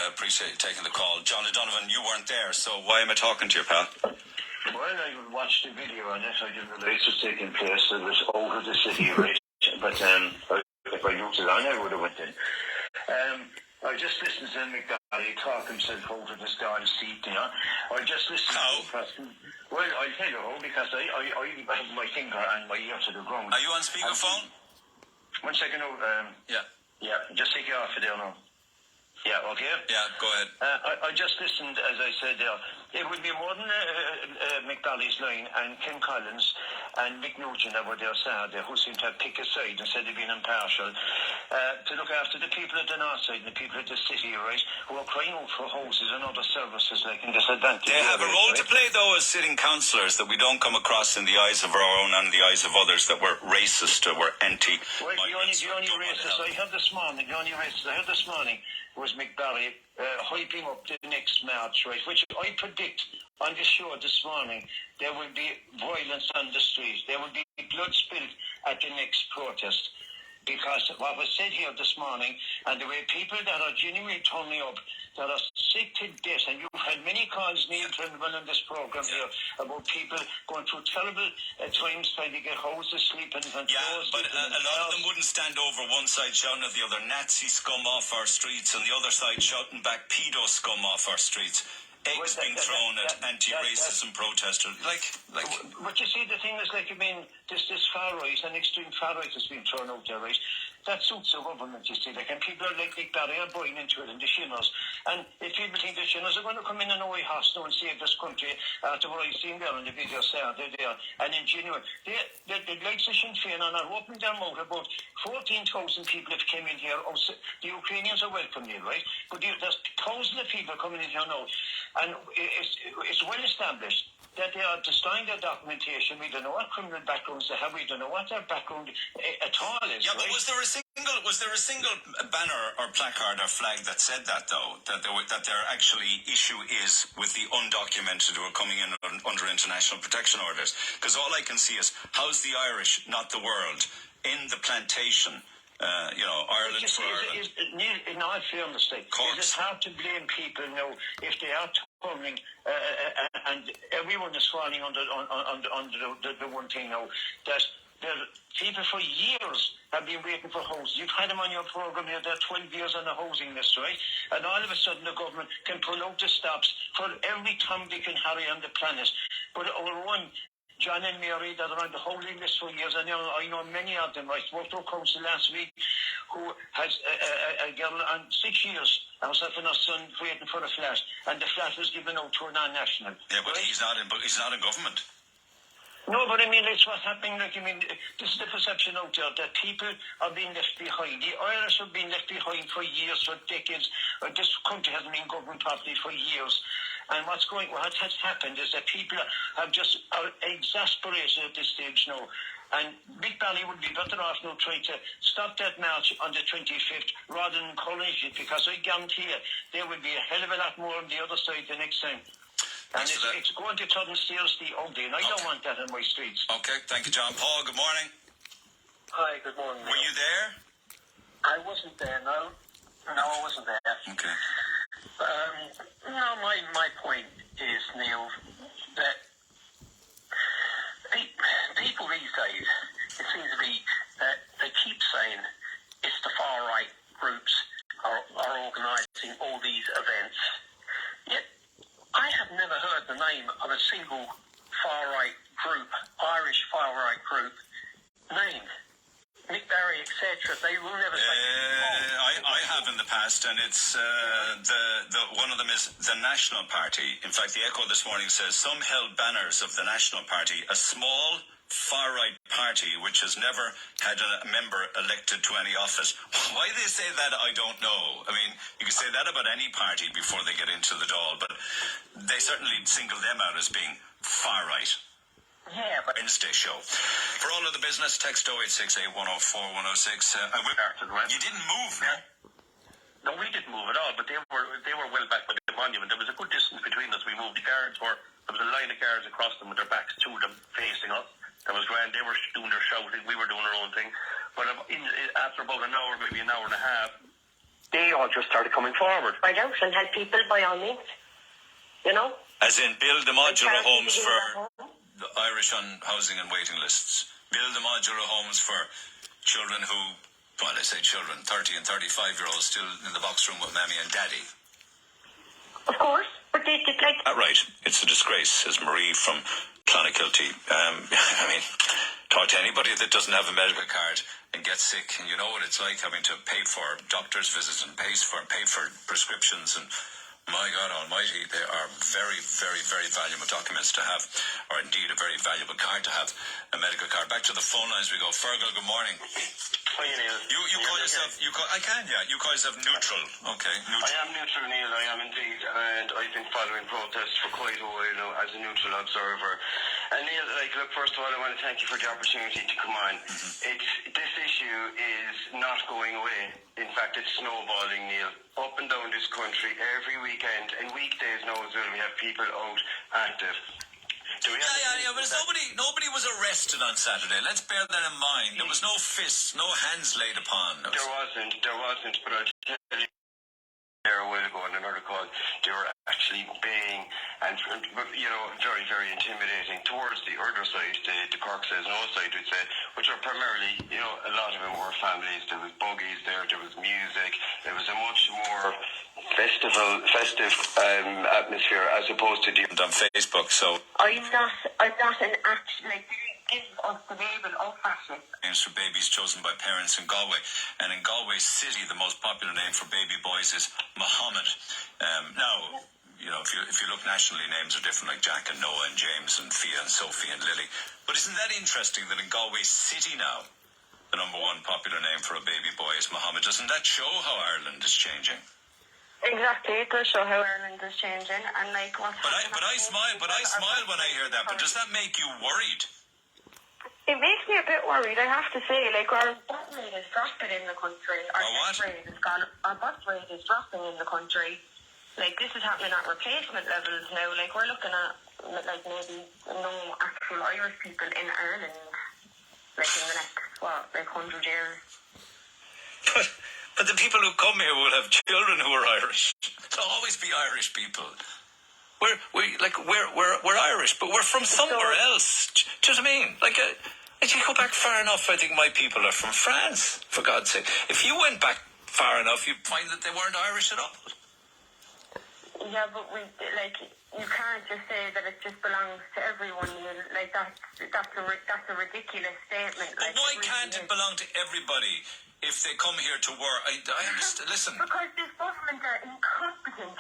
Appreciate you taking the call. John O'Donovan, you weren't there, so why am I talking to you, pal? Well, I watched the video on it. I didn't realise it was taking place. It was over the city, right? But if I looked it on, I would have went in. I just listened to McDonald talk himself over this darn seat, you know. I just listened to him. Well, I'll tell you how, because I have my finger and my ear to the ground. Are you on speakerphone? 1 second, Yeah. Yeah, just take it off of there now. Yeah, okay? Yeah, go ahead. I just listened, as I said there. It would be more than McBally's line and Ken Collins and Mick Nugent that were there Saturday, who seemed to have picked a side instead of being impartial, to look after the people at the north side and the people at the city, right, who are crying out for houses and other services like in disadvantage. They have a role to play, though, as sitting councillors, that we don't come across in the eyes of our own and the eyes of others that we're racist or we're anti. Well, the only racist I heard this morning, was McBally hyping up the next march, right, which I predict on the show this morning there will be violence on the streets. There will be blood spilled at the next protest. Because what was said here this morning, and the way people that are genuinely turning up, that are sick to death, and you've had many calls, Neil Prendeville, on this program here, about people going through terrible times trying to get houses, sleeping. And but a lot of them wouldn't stand over one side shouting at the other, Nazi scum off our streets, and the other side shouting back, pedo scum off our streets. Eggs being thrown at anti-racism protesters. But you see, the thing is, like, I mean, this far right and extreme far right has been thrown out there, right? That suits the government, you see. Like, and people are like Barry are buying into it, and the Shinners. And if people think the Shinners are going to come in and away horse now and save this country, after what I've seen there on the video, they're there. And in January, they like the Sinn Féin and are opening their mouth. About 14,000 people have come in here. The Ukrainians are welcome here, right? But there's thousands of people coming in here now. And it's well established that they are destroying their documentation. We don't know what criminal backgrounds they have. We don't know what their background at all is. Yeah, but was there a single banner or placard or flag that said that, though, that their actually issue is with the undocumented who are coming in under international protection orders? Because all I can see is, how's the Irish, not the world, in the plantation? Ireland for Ireland. In all fairness, it's hard to blame people now if they are turning, and everyone is falling under the one thing now, that people for years have been waiting for houses. You've had them on your program here, they're 12 years on the housing list, right? And all of a sudden the government can pull out the stops for every Tom, Dick and Harry on the planet. But our one, John and Mary, that are on the housing list for years, and I know many of them. I spoke to a council last week who has a girl on 6 years, herself and her son, waiting for a flat, and the flat was given out to a non-national. Yeah, but he's not in government. No, but I mean, it's what's happening. Like, I mean, this is the perception out there that people are being left behind. The Irish have been left behind for years, for decades. This country hasn't been governed properly for years. And what has happened is that people are exasperated at this stage now. And Big Bally would be better off now trying to stop that march on the 25th rather than encourage it, because I guarantee you there will be a hell of a lot more on the other side the next time. And it's going to turn seriously ugly, and I don't want that in my streets. Okay, thank you, John. Paul, good morning. Hi, good morning. Were you there? I wasn't there, no. No, I wasn't there. Okay. My point is, Neil, that people these days, it seems to be that they keep saying it's the far-right groups are organising all these events. Yet, I have never heard the name of a single far-right group, Irish far-right group, named. Nick Barry, etc. They will never say. I have in the past, and it's one of them is the National Party. In fact, the Echo this morning says some held banners of the National Party, a small far-right party which has never had a member elected to any office. Why they say that, I don't know. I mean, you can say that about any party before they get into the Dáil, but they certainly single them out as being far-right. Yeah, but Wednesday show. For all of the business, text 0868 104 106. You didn't move, man. No, we didn't move at all, but they were well back by the monument. There was a good distance between us. We moved the cars, there was a line of cars across them with their backs to them, facing us. That was grand. They were doing their shouting. We were doing our own thing. But after about an hour, maybe an hour and a half, they all just started coming forward. Find out and help people by all means. You know? As in build the modular homes for the Irish on housing and waiting lists. Build the modular homes for children who, well, I say children, 30 and 35-year-olds still in the box room with mammy and daddy. Of course. But they like... Right. It's a disgrace, says Marie from Clonakilty. I mean, talk to anybody that doesn't have a medical card and gets sick, and you know what it's like having to pay for doctor's visits and pay for prescriptions, and my God almighty, they are very, very, very valuable documents to have, or indeed a very valuable card to have, a medical card. Back to the phone lines we go. Fergal, good morning. Hi, Neil. You call yourself, you call yourself neutral. Okay, neutral. I am neutral, Neil, I am indeed, and I've been following protests for quite a while now as a neutral observer. And Neil, look, first of all, I want to thank you for the opportunity to come on. This issue is not going away. In fact, it's snowballing, Neil. Up and down this country, every weekend, and weekdays now as well, we have people out active. But nobody was arrested on Saturday. Let's bear that in mind. There was no fists, no hands laid upon. There wasn't, but I'll tell you, there a while ago on another call, they were actually baying and, you know, very, very intimidating towards the other side, the Cork says no side, would say, which are primarily, you know, a lot of them were families. There was buggies there was music, there was a much more festive atmosphere as opposed to the on Facebook. So I'm not an act like give us the label of fascist. Names for babies chosen by parents in Galway, and in Galway City, the most popular name for baby boys is Mohammed. Now, you know, if you look nationally, names are different, like Jack and Noah and James and Fia and Sophie and Lily. But isn't that interesting that in Galway City now, the number one popular name for a baby boy is Mohammed? Doesn't that show how Ireland is changing? Exactly, it does show how Ireland is changing, and like what's But I smile when I hear that. But does that make you worried? It makes me a bit worried, I have to say. Like, our birth rate is dropping in the country. Our birth rate is dropping in the country. Like, this is happening at replacement levels now. Like, we're looking at, like, maybe no actual Irish people in Ireland, like, in the next, 100 years. But the people who come here will have children who are Irish. There'll always be Irish people. We're Irish, but we're from somewhere else. Do you know what I mean? Like, if you go back far enough, I think my people are from France, for God's sake. If you went back far enough, you'd find that they weren't Irish at all. Yeah, but you can't just say that it just belongs to everyone. Like, that's a ridiculous statement. But why can't it belong to everybody if they come here to work? I understand. Listen. Because this government are incompetent.